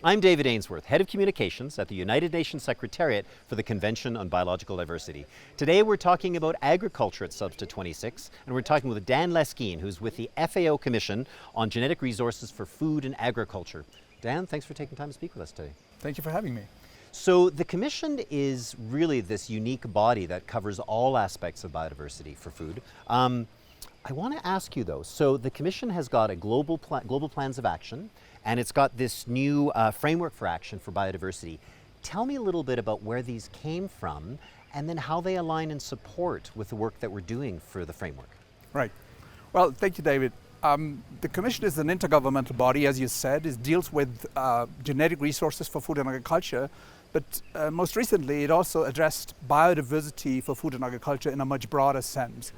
I'm David Ainsworth, Head of Communications at the United Nations Secretariat for the Convention on Biological Diversity. Today we're talking about agriculture at Substa 26, and we're talking with Dan Leskien, who's with the FAO Commission on Genetic Resources for Food and Agriculture. Dan, thanks for taking time to speak with us today. Thank you for having me. So the Commission is really this unique body that covers all aspects of biodiversity for food. I want to ask you though, so the Commission has got a global plans of action, and it's got this new framework for action for biodiversity. Tell me a little bit about where these came from and then how they align and support with the work that we're doing for the framework. Right. Well, thank you, David. The Commission is an intergovernmental body, as you said. It deals with genetic resources for food and agriculture, but most recently it also addressed biodiversity for food and agriculture in a much broader sense.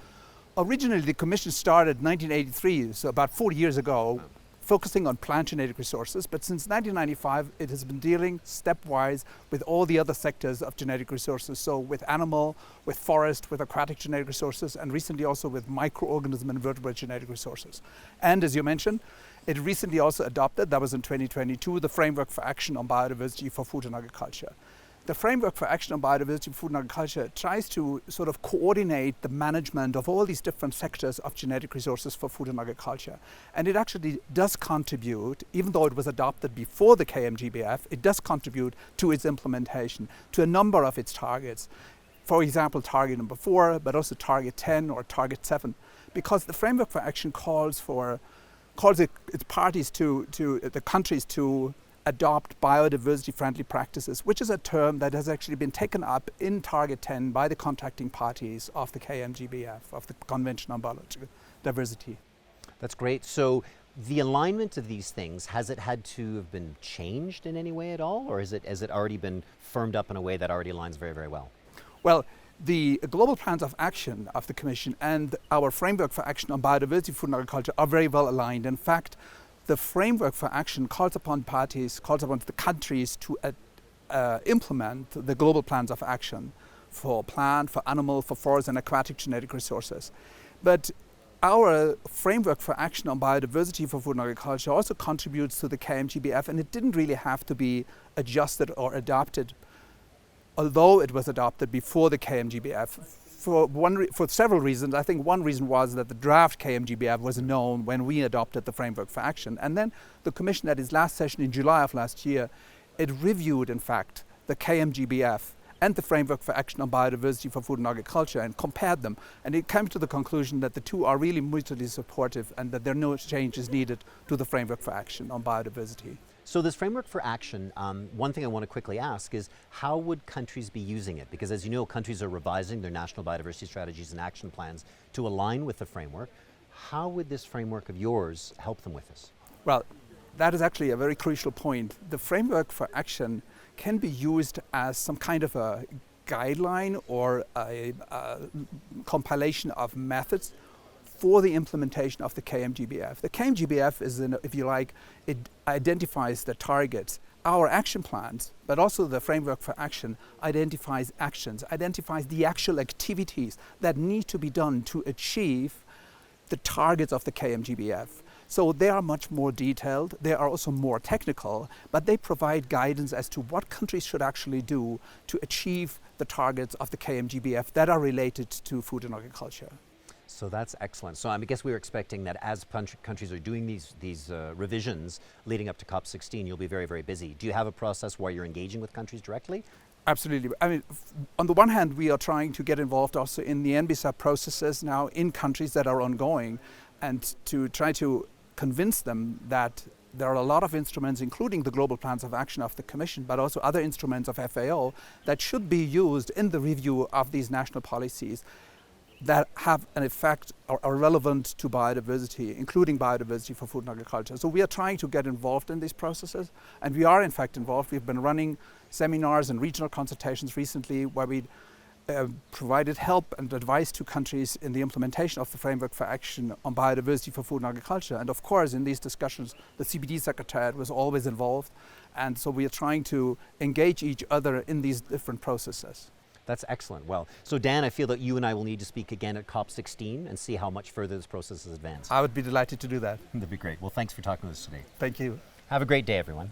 Originally, the Commission started in 1983, so about 40 years ago, focusing on plant genetic resources, but since 1995 it has been dealing stepwise with all the other sectors of genetic resources, so with animal, with forest, with aquatic genetic resources, and recently also with microorganism and vertebrate genetic resources. And as you mentioned, it recently also adopted, that was in 2022, the Framework for Action on Biodiversity for Food and Agriculture. The Framework for Action on Biodiversity for Food and Agriculture tries to sort of coordinate the management of all these different sectors of genetic resources for food and agriculture. And it actually does contribute, even though it was adopted before the KMGBF, it does contribute to its implementation, to a number of its targets. For example, target number 4, but also target 10 or target 7, because the Framework for Action calls its parties to the countries to adopt biodiversity-friendly practices, which is a term that has actually been taken up in Target 10 by the contracting parties of the KMGBF, of the Convention on Biological Diversity. That's great. So the alignment of these things, has it had to have been changed in any way at all, or has it already been firmed up in a way that already aligns very, very well? Well, the global plans of action of the Commission and our Framework for Action on Biodiversity, Food and Agriculture are very well aligned. In fact, the Framework for Action calls upon the countries to implement the global plans of action for plant, for animal, for forest and aquatic genetic resources. But our Framework for Action on Biodiversity for Food and Agriculture also contributes to the KMGBF, and it didn't really have to be adjusted or adopted, although it was adopted before the KMGBF. For several reasons. I think one reason was that the draft KMGBF was known when we adopted the Framework for Action. And then the Commission at its last session in July of last year, it reviewed, in fact, the KMGBF and the Framework for Action on Biodiversity for Food and Agriculture and compared them. And it came to the conclusion that the two are really mutually supportive and that there are no changes needed to the Framework for Action on Biodiversity. So this Framework for Action, one thing I want to quickly ask is how would countries be using it? Because as you know, countries are revising their national biodiversity strategies and action plans to align with the framework. How would this framework of yours help them with this? Well, that is actually a very crucial point. The Framework for Action can be used as some kind of a guideline or a compilation of methods for the implementation of the KMGBF. The KMGBF is, if you like, it identifies the targets. Our action plans, but also the Framework for Action, identifies actions, identifies the actual activities that need to be done to achieve the targets of the KMGBF. So they are much more detailed, they are also more technical, but they provide guidance as to what countries should actually do to achieve the targets of the KMGBF that are related to food and agriculture. So that's excellent. So I guess we were expecting that as countries are doing these revisions leading up to COP16, you'll be very, very busy. Do you have a process where you're engaging with countries directly? Absolutely. I mean, on the one hand, we are trying to get involved also in the NBSAP processes now in countries that are ongoing, and to try to convince them that there are a lot of instruments, including the global plans of action of the Commission, but also other instruments of FAO that should be used in the review of these national policies that have an effect or are relevant to biodiversity, including biodiversity for food and agriculture. So we are trying to get involved in these processes, and we are in fact involved. We've been running seminars and regional consultations recently where we provided help and advice to countries in the implementation of the Framework for Action on Biodiversity for Food and Agriculture. And of course, in these discussions, the CBD Secretariat was always involved. And so we are trying to engage each other in these different processes. That's excellent. Well, so Dan, I feel that you and I will need to speak again at COP16 and see how much further this process has advanced. I would be delighted to do that. That'd be great. Well, thanks for talking with us today. Thank you. Have a great day, everyone.